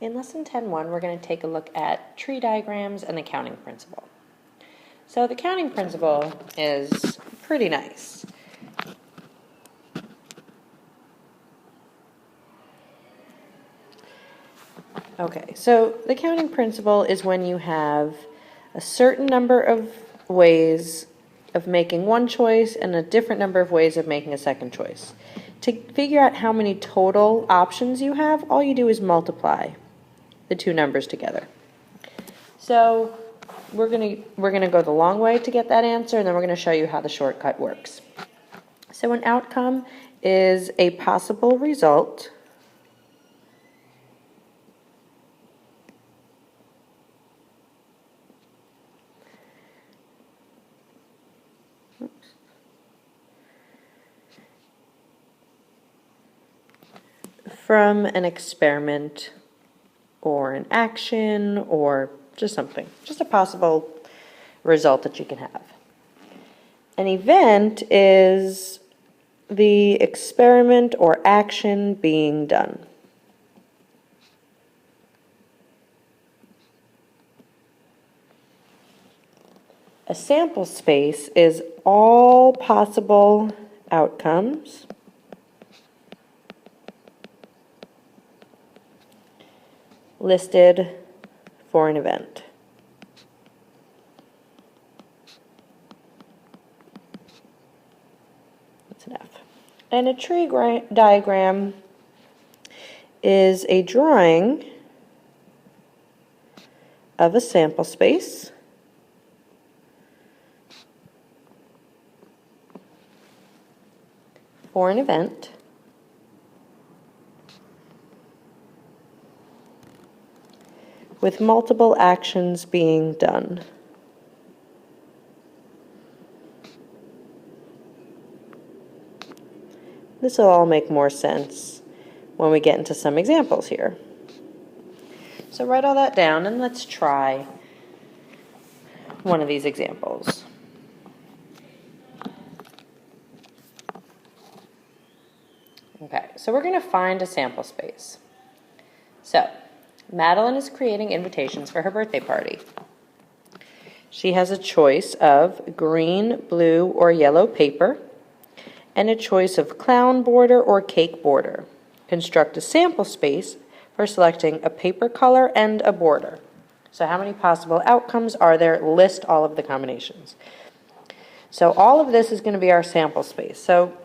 In Lesson 10.1, we're going to take a look at tree diagrams and the counting principle. So the counting principle is pretty nice. Okay, so the counting principle is when you have a certain number of ways of making one choice and a different number of ways of making a second choice. To figure out how many total options you have, all you do is multiply the two numbers together. So we're gonna go the long way to get that answer, and then we're gonna show you how the shortcut works. So an outcome is a possible result from an experiment or an action or just something, just a possible result that you can have. An event is the experiment or action being done. A sample space is all possible outcomes listed for an event. That's an F. And a tree diagram is a drawing of a sample space for an event with multiple actions being done. This will all make more sense when we get into some examples here. So write all that down and let's try one of these examples. Okay, so we're going to find a sample space. So Madeline is creating invitations for her birthday party. She has a choice of green, blue, or yellow paper, and a choice of clown border or cake border. Construct a sample space for selecting a paper color and a border. So how many possible outcomes are there? List all of the combinations. So all of this is going to be our sample space. So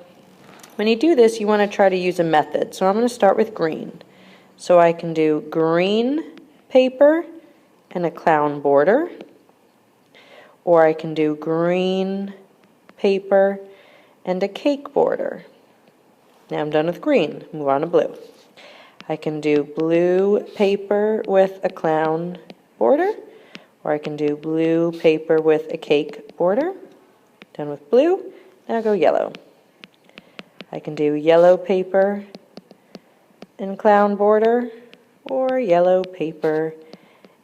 when you do this, you want to try to use a method. So I'm going to start with green. So I can do green paper and a clown border, or I can do green paper and a cake border. Now I'm done with green. Move on to blue. I can do blue paper with a clown border, or I can do blue paper with a cake border. Done with blue. Now I'll go yellow. I can do yellow paper and clown border, or yellow paper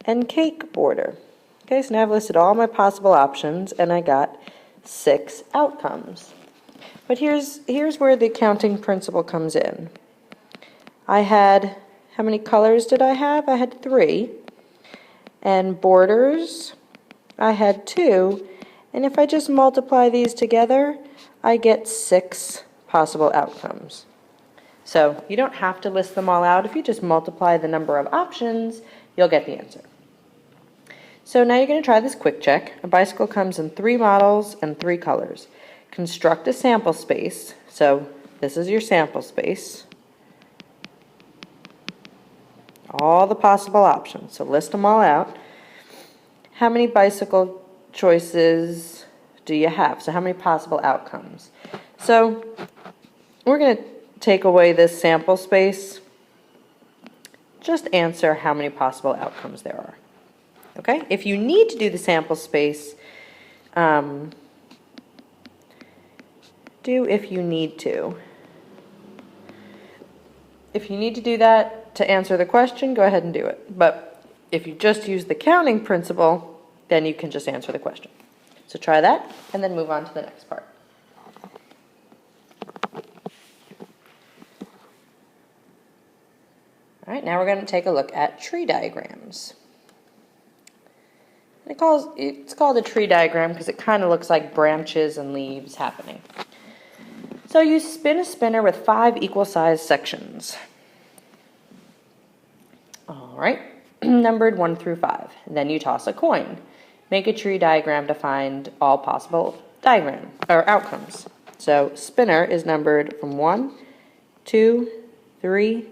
and cake border. Okay, so now I've listed all my possible options and I got 6 outcomes. But here's where the counting principle comes in. I had, how many colors did I have? I had 3. And borders, I had 2. And if I just multiply these together, I get 6 possible outcomes. So you don't have to list them all out. If you just multiply the number of options, you'll get the answer. So now you're going to try this quick check. A bicycle comes in 3 models and 3 colors. Construct a sample space. So this is your sample space. All the possible options. So list them all out. How many bicycle choices do you have? So how many possible outcomes? So we're going to take away this sample space. Just answer how many possible outcomes there are. Okay? If you need to do the sample space, do if you need to. If you need to do that to answer the question, go ahead and do it. But if you just use the counting principle, then you can just answer the question. So try that, and then move on to the next part. All right, now we're going to take a look at tree diagrams. It's called a tree diagram because it kind of looks like branches and leaves happening. So you spin a spinner with 5 equal-sized sections. All right, numbered 1 through 5. And then you toss a coin. Make a tree diagram to find all possible outcomes. So spinner is numbered from 1, 2, 3,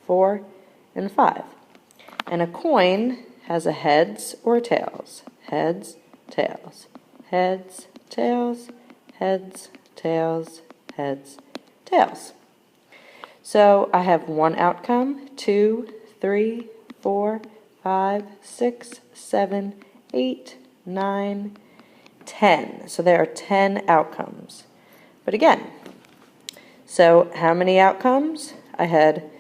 4, and 5. And a coin has a heads or tails. Heads, tails, heads, tails, heads, tails, heads, tails. So I have 1 outcome, 2, 3, 4, 5, 6, 7, 8, 9, 10. So there are 10 outcomes. But again, so how many outcomes? I had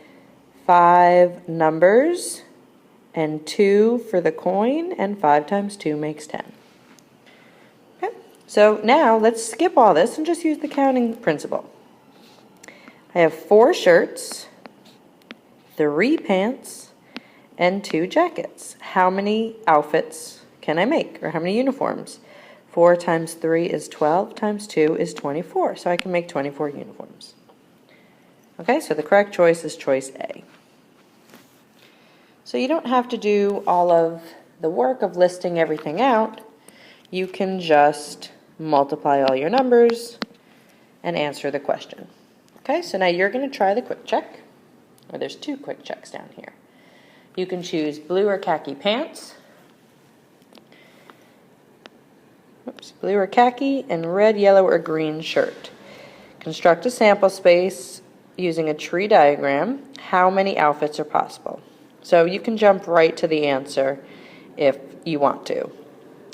5 numbers and 2 for the coin, and 5 times 2 makes 10. Okay, so now let's skip all this and just use the counting principle. I have 4 shirts, 3 pants, and 2 jackets. How many outfits can I make, or how many uniforms? 4 times 3 is 12, times 2 is 24, so I can make 24 uniforms. Okay, so the correct choice is choice A. So you don't have to do all of the work of listing everything out. You can just multiply all your numbers and answer the question. Okay, so now you're going to try the quick check. Or there's 2 quick checks down here. You can choose blue or khaki pants. Blue or khaki, and red, yellow, or green shirt. Construct a sample space using a tree diagram. How many outfits are possible? So you can jump right to the answer if you want to.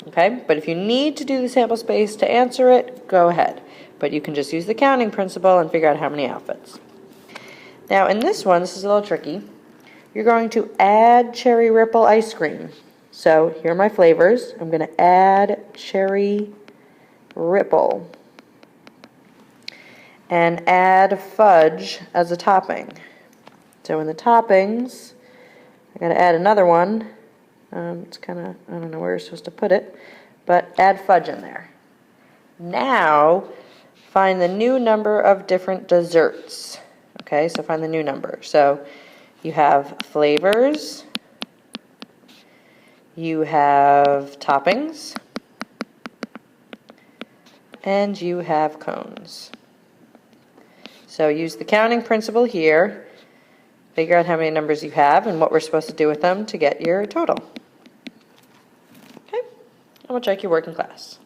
Okay, but if you need to do the sample space to answer it, go ahead. But you can just use the counting principle and figure out how many outfits. Now in this one, this is a little tricky. You're going to add Cherry Ripple ice cream. So here are my flavors. I'm going to add Cherry Ripple and add fudge as a topping. So in the toppings, I got to add another one. It's kind of, I don't know where you're supposed to put it, but add fudge in there. Now find the new number of different desserts. Okay, so find the new number. So you have flavors, you have toppings, and you have cones. So use the counting principle here. Figure out how many numbers you have and what we're supposed to do with them to get your total. Okay, and we'll check your work in class.